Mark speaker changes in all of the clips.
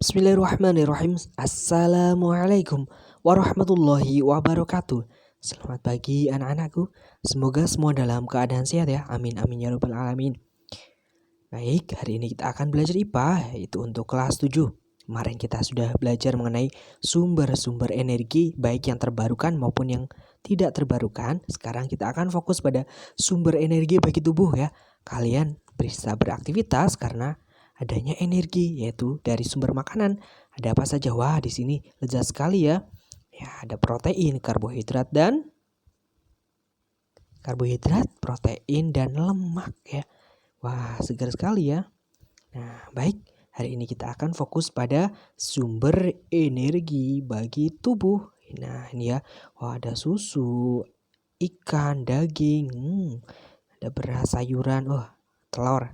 Speaker 1: Bismillahirrahmanirrahim. Assalamualaikum warahmatullahi wabarakatuh. Selamat pagi anak-anakku. Semoga semua dalam keadaan sehat ya. Amin amin ya rabbal alamin. Baik, hari ini kita akan belajar IPA, yaitu untuk kelas 7. Kemarin kita sudah belajar mengenai sumber-sumber energi baik yang terbarukan maupun yang tidak terbarukan. Sekarang kita akan fokus pada sumber energi bagi tubuh ya. Kalian bisa beraktivitas karena adanya energi, yaitu dari sumber makanan. Ada apa saja? Wah, di sini lezat sekali ya. Ya, ada protein, protein dan lemak ya. Wah, segar sekali ya. Nah, baik. Hari ini kita akan fokus pada sumber energi bagi tubuh. Nah, ini ya. Wah, ada susu, ikan, daging, ada beras, sayuran, telur.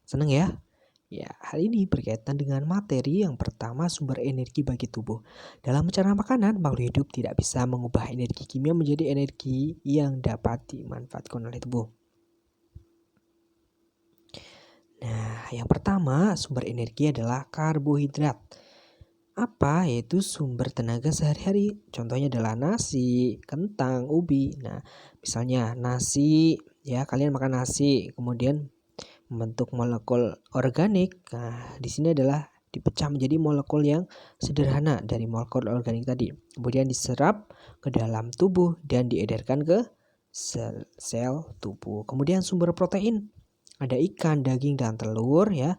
Speaker 1: Seneng ya? Ya, hal ini berkaitan dengan materi yang pertama, sumber energi bagi tubuh. Dalam mencerna makanan, makhluk hidup tidak bisa mengubah energi kimia menjadi energi yang dapat dimanfaatkan oleh tubuh. Nah, yang pertama, sumber energi adalah karbohidrat. Apa? Yaitu sumber tenaga sehari-hari. Contohnya adalah nasi, kentang, ubi. Nah, misalnya nasi, ya kalian makan nasi, kemudian membentuk molekul organik. Nah, di sini adalah dipecah menjadi molekul yang sederhana dari molekul organik tadi. Kemudian diserap ke dalam tubuh dan diedarkan ke sel tubuh. Kemudian sumber protein. Ada ikan, daging, dan telur ya.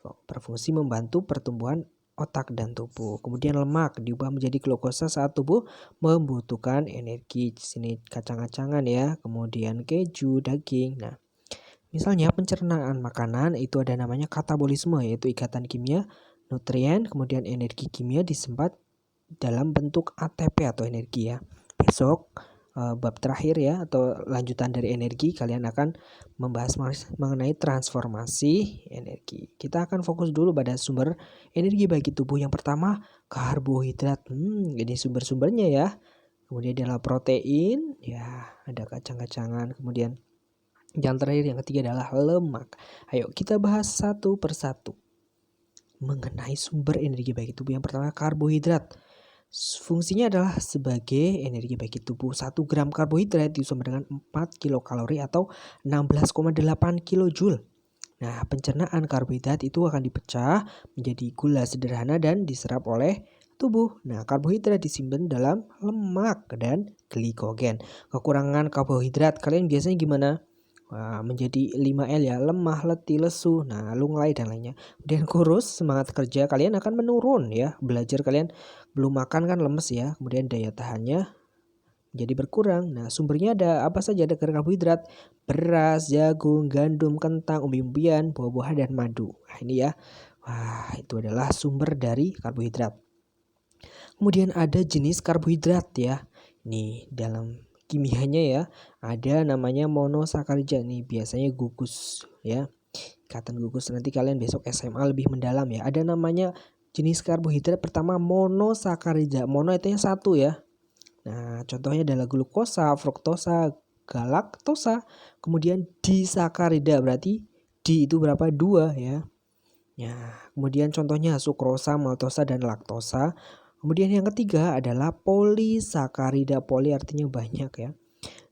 Speaker 1: Berfungsi membantu pertumbuhan otak dan tubuh. Kemudian lemak diubah menjadi glukosa saat tubuh membutuhkan energi. Di sini kacang-kacangan ya. Kemudian keju, daging. Nah, misalnya pencernaan makanan itu ada namanya katabolisme, yaitu ikatan kimia nutrien kemudian energi kimia disempat dalam bentuk ATP atau energi ya. Besok bab terakhir ya atau lanjutan dari energi kalian akan membahas mengenai transformasi energi. Kita akan fokus dulu pada sumber energi bagi tubuh. Yang pertama karbohidrat. Ini sumber-sumbernya ya. Kemudian adalah protein, ya ada kacang-kacangan. Kemudian yang terakhir, yang ketiga adalah lemak. Ayo kita bahas satu persatu mengenai sumber energi bagi tubuh. Yang pertama karbohidrat. Fungsinya adalah sebagai energi bagi tubuh. 1 gram karbohidrat itu sama dengan 4 kilokalori atau 16,8 kilojoule. Nah, pencernaan karbohidrat itu akan dipecah menjadi gula sederhana dan diserap oleh tubuh. Nah, karbohidrat disimpan dalam lemak dan glikogen. Kekurangan karbohidrat kalian biasanya gimana? Wah, menjadi 5L ya, lemah, letih, lesu, nah lunglai dan lainnya. Kemudian kurus, semangat kerja kalian akan menurun ya. Belajar kalian belum makan kan lemes ya. Kemudian daya tahannya jadi berkurang. Nah, sumbernya ada apa saja? Ada karbohidrat, beras, jagung, gandum, kentang, umbi-umbian, buah-buahan dan madu. Nah, ini ya. Wah, itu adalah sumber dari karbohidrat. Kemudian ada jenis karbohidrat ya. Nih, dalam kimianya ya, ada namanya monosakarida nih, biasanya gugus ya. Ikatan gugus, nanti kalian besok SMA lebih mendalam ya. Ada namanya jenis karbohidrat pertama monosakarida. Mono itu yang satu ya. Nah, contohnya adalah glukosa, fruktosa, galaktosa. Kemudian disakarida berarti di itu berapa? 2 ya. Ya, kemudian contohnya sukrosa, maltosa dan laktosa. Kemudian yang ketiga adalah polisakarida. Poli artinya banyak ya.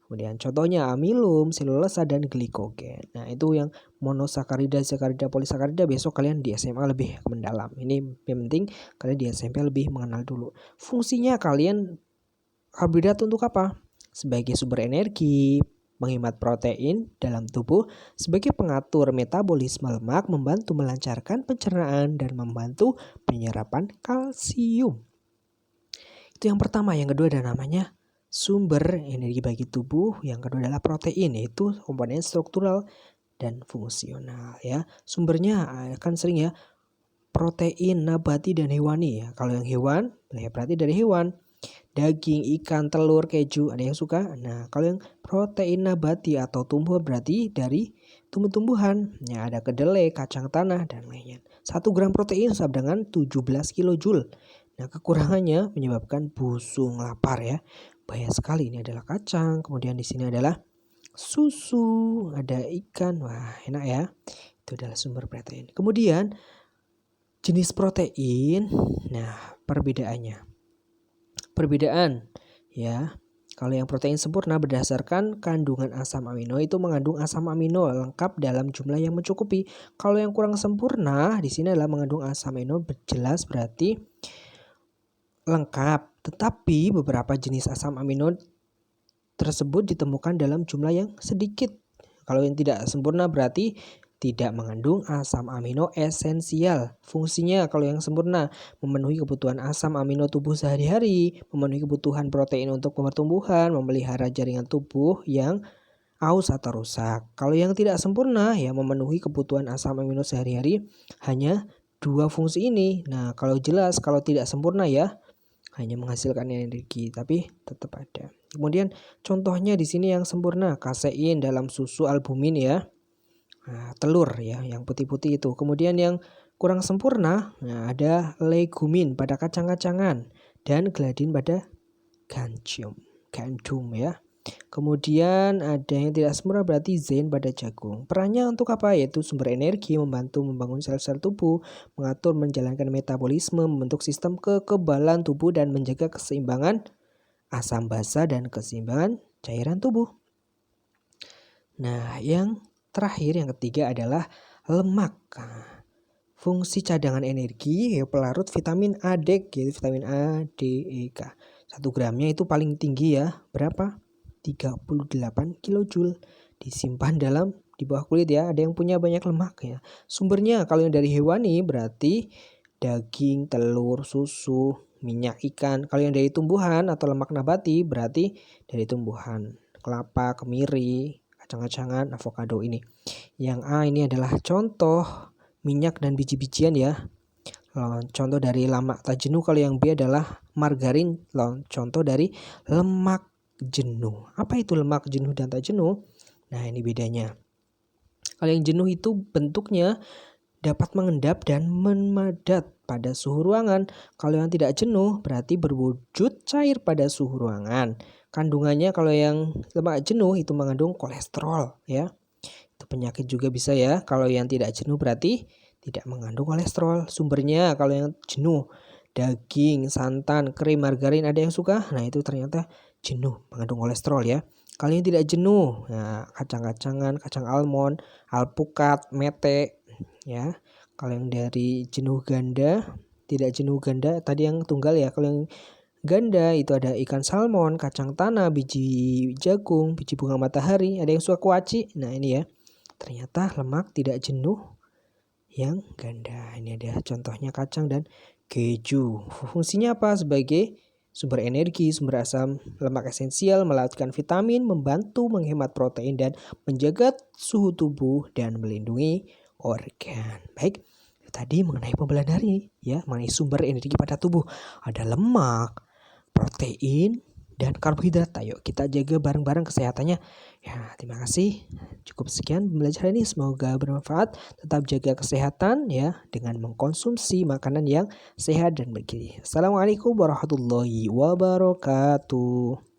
Speaker 1: Kemudian contohnya amilum, selulosa dan glikogen. Nah, itu yang monosakarida, sakarida, polisakarida besok kalian di SMA lebih mendalam. Ini yang penting kalian di SMP lebih mengenal dulu. Fungsinya kalian karbohidrat untuk apa? Sebagai sumber energi, menghemat protein dalam tubuh, sebagai pengatur metabolisme lemak, membantu melancarkan pencernaan dan membantu penyerapan kalsium. Itu yang pertama. Yang kedua ada namanya sumber energi bagi tubuh. Yang kedua adalah protein, yaitu komponen struktural dan fungsional ya. Sumbernya akan sering ya protein nabati dan hewani ya. Kalau yang hewan berarti dari hewan, daging, ikan, telur, keju, ada yang suka. Nah, kalau yang protein nabati atau tumbuh berarti dari tumbuh-tumbuhan. Ya, ada kedelai, kacang tanah dan lainnya. 1 gram protein sama dengan 17 kilojoule. Nah, kekurangannya menyebabkan busung, lapar ya. Bahaya sekali. Ini adalah kacang, kemudian di sini adalah susu, ada ikan. Wah, enak ya. Itu adalah sumber protein. Kemudian Jenis protein, nah perbedaannya. Perbedaan ya. Kalau yang protein sempurna berdasarkan kandungan asam amino itu mengandung asam amino lengkap dalam jumlah yang mencukupi. Kalau yang kurang sempurna di sini adalah mengandung asam amino jelas berarti lengkap, tetapi beberapa jenis asam amino tersebut ditemukan dalam jumlah yang sedikit. Kalau yang tidak sempurna berarti tidak mengandung asam amino esensial. Fungsinya kalau yang sempurna memenuhi kebutuhan asam amino tubuh sehari-hari, memenuhi kebutuhan protein untuk pertumbuhan, memelihara jaringan tubuh yang aus atau rusak. Kalau yang tidak sempurna ya memenuhi kebutuhan asam amino sehari-hari hanya 2 fungsi ini. Nah, kalau jelas kalau tidak sempurna ya hanya menghasilkan energi, tapi tetap ada. Kemudian contohnya di sini yang sempurna, kasein dalam susu, albumin ya. Nah, telur ya, yang putih-putih itu. Kemudian yang kurang sempurna, nah ada legumin pada kacang-kacangan dan gliadin pada gandum ya. Kemudian ada yang tidak sempurna berarti zein pada jagung. Perannya untuk apa? Yaitu sumber energi, membantu membangun sel-sel tubuh, mengatur menjalankan metabolisme, membentuk sistem kekebalan tubuh dan menjaga keseimbangan asam basa dan keseimbangan cairan tubuh. Nah, yang terakhir yang ketiga adalah lemak. Fungsi cadangan energi ya pelarut vitamin A, D, yaitu vitamin A, D, E, K. 1 gramnya itu paling tinggi ya. Berapa? 38 kilojoule. Disimpan di bawah kulit ya. Ada yang punya banyak lemak ya. Sumbernya kalau yang dari hewani berarti daging, telur, susu, minyak ikan. Kalau yang dari tumbuhan atau lemak nabati berarti dari tumbuhan. Kelapa, kemiri, kacang-kacangan, avokado ini. Yang A ini adalah contoh minyak dan biji-bijian ya. Contoh dari lemak tak jenuh. Kalau yang B adalah margarin. Contoh dari lemak jenuh. Apa itu lemak jenuh dan tak jenuh? Nah, ini bedanya. Kalau yang jenuh itu bentuknya dapat mengendap dan memadat pada suhu ruangan. Kalau yang tidak jenuh berarti berwujud cair pada suhu ruangan. Kandungannya kalau yang lemak jenuh itu mengandung kolesterol ya. Itu penyakit juga bisa ya. Kalau yang tidak jenuh berarti tidak mengandung kolesterol. Sumbernya kalau yang jenuh daging, santan, krim, margarin, ada yang suka? Nah, itu ternyata jenuh mengandung kolesterol ya. Kalau yang tidak jenuh, nah kacang-kacangan, kacang almond, alpukat, mete ya. Kalau yang dari jenuh ganda, tidak jenuh ganda tadi yang tunggal ya. Kalau yang ganda itu ada ikan salmon, kacang tanah, biji jagung, biji bunga matahari, ada yang suka kuaci. Nah, ini ya. Ternyata lemak tidak jenuh yang ganda. Ini ada contohnya kacang dan keju. Fungsinya apa? Sebagai sumber energi, sumber asam lemak esensial, melautkan vitamin, membantu menghemat protein dan menjaga suhu tubuh dan melindungi organ. Baik, tadi mengenai pembelaan hari ya, mengenai sumber energi pada tubuh. Ada lemak, protein, dan karbohidrat. Ayo kita jaga bareng-bareng kesehatannya. Ya, terima kasih. Cukup sekian pembelajaran ini, semoga bermanfaat. Tetap jaga kesehatan ya dengan mengkonsumsi makanan yang sehat dan bergizi. Assalamualaikum warahmatullahi wabarakatuh.